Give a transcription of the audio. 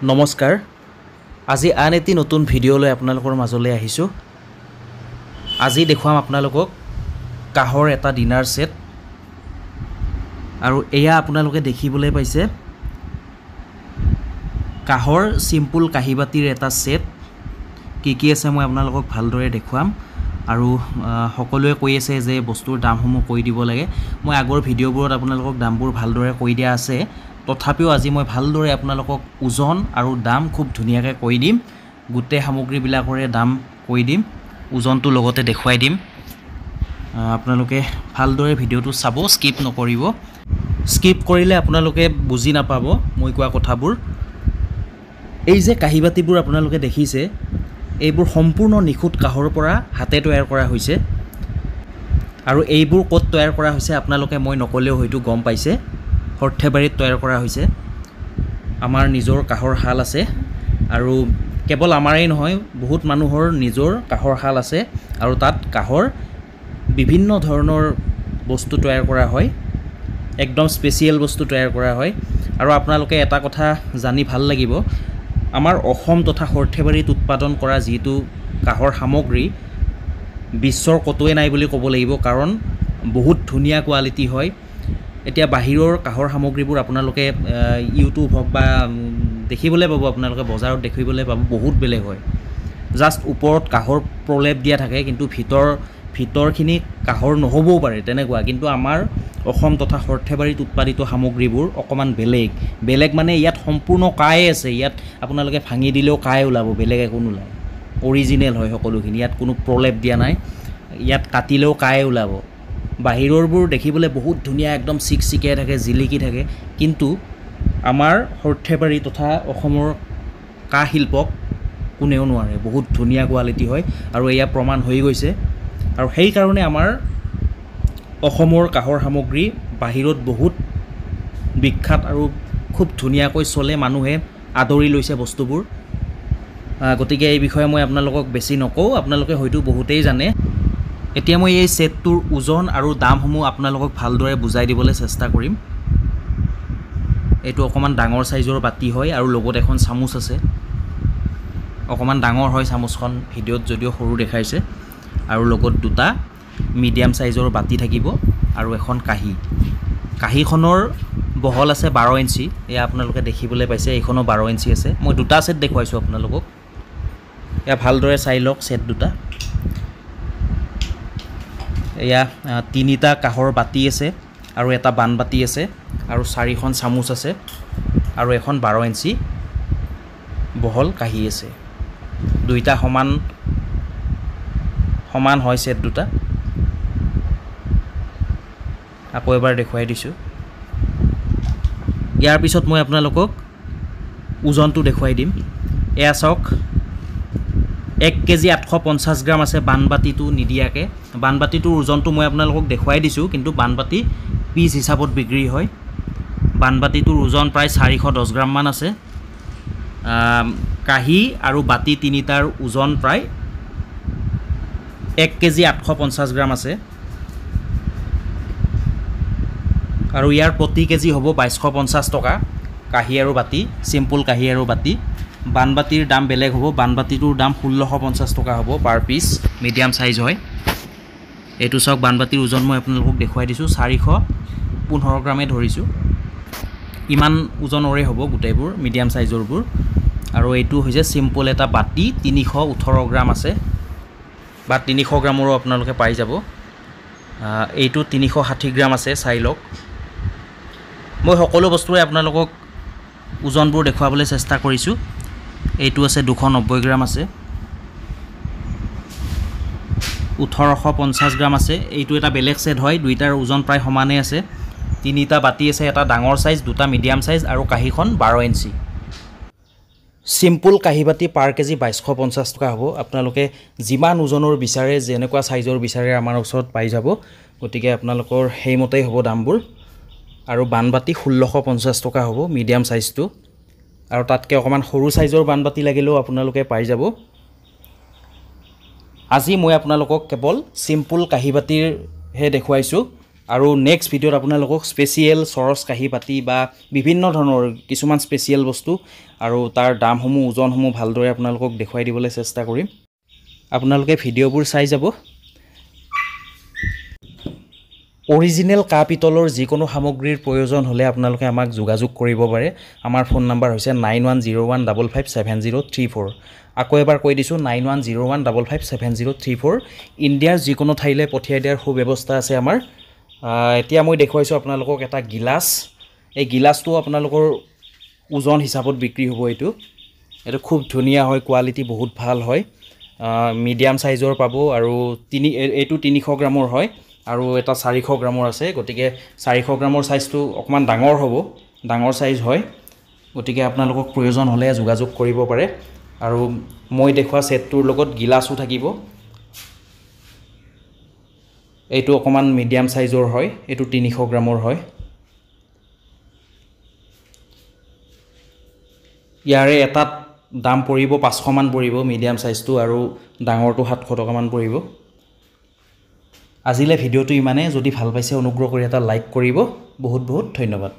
নমস্কাৰ আজি আন এটি নতুন ভিডিঅ' লৈ আপোনালোকৰ মাজলৈ আহিছোঁ আজি দেখুৱাম আপোনালোকক কাহৰ এটা ডিনাৰ সেট আৰু এয়া আপোনালোকে দেখিবলৈ পাইছে কাহৰ সিম্পল কাহিবাতিৰ এটা সেট কি আছে মই আপোনালোকক ভালদৰে দেখুৱাম আৰু সকলোৱে কৈ আছে যে বস্তুৰ দামসমূহ কৈ দিব লাগে মই আগৰ ভিডিঅ'বোৰত আপোনালোকক দামবোৰ ভালদৰে কৈ দিয়া আছে তথাপিও আজি মই ভালদৰে আপোনালোকক ওজন আৰু দাম খুব ধুনিয়াকৈ কৈ দিম গুটে সামগ্ৰীবিলাকৰে দাম কৈ দিম ওজনটো লগতে দেখুৱাই দিম আপোনালোকে ভালদৰে ভিডিঅ'টো চাব স্কিপ নকৰিব স্কিপ কৰিলে আপোনালোকে বুজি নাপাব মই কোৱা কথাবোৰ এই যে কাহিবাতিবোৰ আপোনালোকে দেখিছে এইবোৰ সম্পূৰ্ণ নিখুঁত কাহৰ পৰা হাতে তৈয়াৰ কৰা হৈছে আৰু এইবোৰ ক'ত তৈয়াৰ কৰা হৈছে আপোনালোকে মই নকলেও হয়তো গম পাইছে হৰ্থেবাৰীত তৈয়াৰ কৰা হৈছে আমাৰ নিজৰ কাহৰ হাল আছে আৰু কেৱল আমাৰেই নহয় বহুত মানুহৰ নিজৰ কাহৰ হাল আছে আৰু তাত কাহৰ বিভিন্ন ধৰণৰ বস্তু তৈয়াৰ কৰা হয় একদম স্পেচিয়েল বস্তু তৈয়াৰ কৰা হয় আৰু আপোনালোকে এটা কথা জানি ভাল লাগিব আমাৰ অসম তথা হৰ্থেবাৰীত উৎপাদন কৰা যেটো কাহৰ সামগ্ৰী বিশ্বৰ কতোৱে নাই বুলি ক'ব লাগিব কাৰণ বহুত ধুনিয়া কোৱালিটি হয় এতিয়া বাহিৰৰ কাহৰ সামগ্ৰীবোৰ আপোনালোকে ইউটিউব হক বা দেখিবলৈ পাব আপোনালোকে বজাৰত দেখিবলৈ পাব বহুত বেলেগ হয় জাস্ট ওপৰত কাহৰ প্ৰলেপ দিয়া থাকে কিন্তু ভিতৰখিনি কাহৰ নহবও পাৰে তেনেকুৱা কিন্তু আমাৰ অসম তথা হৰ্থেবাৰীত উৎপাদিত সামগ্ৰীবোৰ অকমান বেলেগ মানে ইয়াত সম্পূৰ্ণ কাই আছে ইয়াত আপোনালোকে ভাঙি দিলেও কাই ওলাব বেলেগ একো নোলায় অৰিজিনেল হয় সকলোখিনি ইয়াত কোনো প্ৰলেপ দিয়া নাই ইয়াত কাটিলেও কাই ওলাব বাহিৰৰবোৰ দেখিবলৈ বহুত ধুনিয়া একদম চিকচিকিয়াই থাকে জিলিকি থাকে কিন্তু আমাৰ হৰ্থেবাৰী তথা অসমৰ কাহ শিল্পক কোনেও নোৱাৰে বহুত ধুনিয়া কোৱালিটি হয় আৰু এয়া প্ৰমাণ হৈ গৈছে আৰু সেই কাৰণে আমাৰ অসমৰ কাহৰ সামগ্ৰী বাহিৰত বহুত বিখ্যাত আৰু খুব ধুনিয়াকৈ চলে মানুহে আদৰি লৈছে বস্তুবোৰ গতিকে এই বিষয়ে মই আপোনালোকক বেছি নকওঁ আপোনালোকে হয়তো বহুতেই জানে এতিয়া মই এই সেটটোৰ ওজন আৰু দামসমূহ আপোনালোকক ভালদৰে বুজাই দিবলৈ চেষ্টা কৰিম এইটো অকমান ডাঙৰ সাইজৰ বাতি হয় আৰু লগত এখন চামুচ আছে অকমান ডাঙৰ হয় চামুচখন ভিডিঅ'ত যদিও সৰু দেখাইছে আৰু লগত দুটা মিডিয়াম সাইজৰ বাতি থাকিব আৰু এখন কাহিখনৰ বহল আছে 12 ইঞ্চি এয়া আপোনালোকে দেখিবলৈ পাইছে এইখনো 12 ইঞ্চি আছে মই দুটা সেট দেখুৱাইছো আপোনালোকক এয়া ভালদৰে চাই লওক সেট দুটা এয়া তিনিটা কাহৰ বাতি আছে আৰু এটা বানবাতি আছে আৰু চাৰিখন চামুচ আছে আৰু এখন 12 ইঞ্চি বহল কাহি আছে দুইটা সমান হয় সেট দুটা আকৌ এবাৰ দেখুৱাই দিছো ইয়াৰ পিছত মই আপোনালোকক ওজনটো দেখুৱাই দিম এয়া চাওক 1 কেজি 850 গ্ৰাম আছে বানবাতিটো নিদিয়াকে বানবাতিটোৰ ওজনটো মই আপোনালোকক দেখুৱাই দিছো কিন্তু বানবাতি পিস হিচাপত বিক্ৰী হয় বানবাতিটোৰ ওজন প্ৰায় 410 গ্ৰাম মান আছে কাহি আৰু বাতি তিনিটাৰ ওজন প্ৰায় 1 কেজি 850 গ্ৰাম আছে আৰু ইয়াৰ প্ৰতি কেজি হ'ব 2250 টকা কাহি আৰু বাতি সিম্পল কাহি আৰু বাতি বানবাতিৰ দাম বেলেগ হ'ব বানবাতিটোৰ দাম 1650 টকা হ'ব পাৰ পিস মিডিয়াম সাইজ হয় এটো সক বানবাতিৰ ওজন মই আপোনালোকক দেখুৱাই দিছো 415 গ্ৰামে ধৰিছো ইমান ওজনৰে হ'ব গুটেবোৰ মিডিয়াম সাইজৰবোৰ আৰু এইটো হৈছে সিম্পল এটা বাতি 318 গ্ৰাম আছে বা 300 গ্ৰামৰো আপোনালোকে পাই যাব এইটো 360 গ্ৰাম আছে চাই লওক মই সকলো বস্তুৰে আপোনালোকক ওজনবোৰ দেখুৱাবলৈ চেষ্টা কৰিছো এইটো আছে 290 গ্ৰাম আছে 1850 গ্ৰাম আছে এইটো এটা বেলেগ সেট হয় দুইটাৰ ওজন প্ৰায় সমানে আছে তিনিটা বাতি আছে এটা ডাঙৰ সাইজ দুটা মিডিয়াম সাইজ আৰু কাহিখন 12 ইঞ্চি সিম্পল কাহিবাতি পাৰ কেজি 2250 টকা হ'ব আপোনালোকে যিমান ওজনৰ বিচাৰে যেনেকুৱা সাইজৰ বিচাৰে আমাৰ ওচৰত পাই যাব গতিকে আপোনালোকৰ হেইমতেই হ'ব দামবোৰ আৰু বানবাতি 1650 টকা হ'ব মিডিয়াম সাইজটো আৰু তাতকে অকমান সৰু সাইজৰ বানবাতি লাগিলেও আপোনালোকে পাই যাব আজি মই আপোনালোকক কেৱল সিম্পল কাহিবাতিৰ হে দেখুৱাইছো আৰু নেক্সট ভিডিঅ'ত আপোনালোকক স্পেচিয়েল চৰচ কাঁহী বাতি বা বিভিন্ন ধৰণৰ কিছুমান স্পেচিয়েল বস্তু আৰু তাৰ দামসমূহ ওজনসমূহ ভালদৰে আপোনালোকক দেখুৱাই দিবলৈ চেষ্টা কৰিম। আপোনালোকে ভিডিঅ'বোৰ চাই যাব। অৰিজিনেল কাঁহ পিতলৰ যিকোনো সামগ্ৰীৰ প্ৰয়োজন হ'লে আপোনালোকে আমাক যোগাযোগ কৰিব পাৰে। আমাৰ ফোন নাম্বাৰ হৈছে 9101557034। আকৌ এবাৰ কৈ দিছোঁ 9101557034। ইণ্ডিয়াৰ যিকোনো ঠাইলৈ পঠিয়াই দিয়াৰ সুব্যৱস্থা আছে আমাৰ। এতিয়া মই দেখুৱাইছোঁ আপোনালোকক এটা গিলাচ। এই গিলাচটো আপোনালোকৰ ওজন হিচাপত বিক্ৰী হ'ব। এইটো খুব ধুনীয়া হয়, কোৱালিটি বহুত ভাল হয়। মিডিয়াম চাইজৰ পাব আৰু এইটো 300 গ্ৰামৰ হয় আৰু এটা 400 গ্ৰামৰ আছে। গতিকে 400 গ্ৰামৰ চাইজটো অকণমান ডাঙৰ হ'ব, ডাঙৰ চাইজ হয়। গতিকে আপোনালোকক প্ৰয়োজন হ'লে যোগাযোগ কৰিব পাৰে। আৰু মই দেখুওৱা ছেটটোৰ লগত গিলাচো থাকিব। এইটো অকণমান মিডিয়াম চাইজৰ হয়, এইটো 300 গ্ৰামৰ হয়। ইয়াৰে এটাত দাম পৰিব 500 মান পৰিব মিডিয়াম চাইজটো, আৰু ডাঙৰটো 700 টকামান পৰিব। আজিলৈ ভিডিঅ'টো ইমানেই। যদি ভাল পাইছে অনুগ্ৰহ কৰি এটা লাইক কৰিব। বহুত বহুত ধন্যবাদ।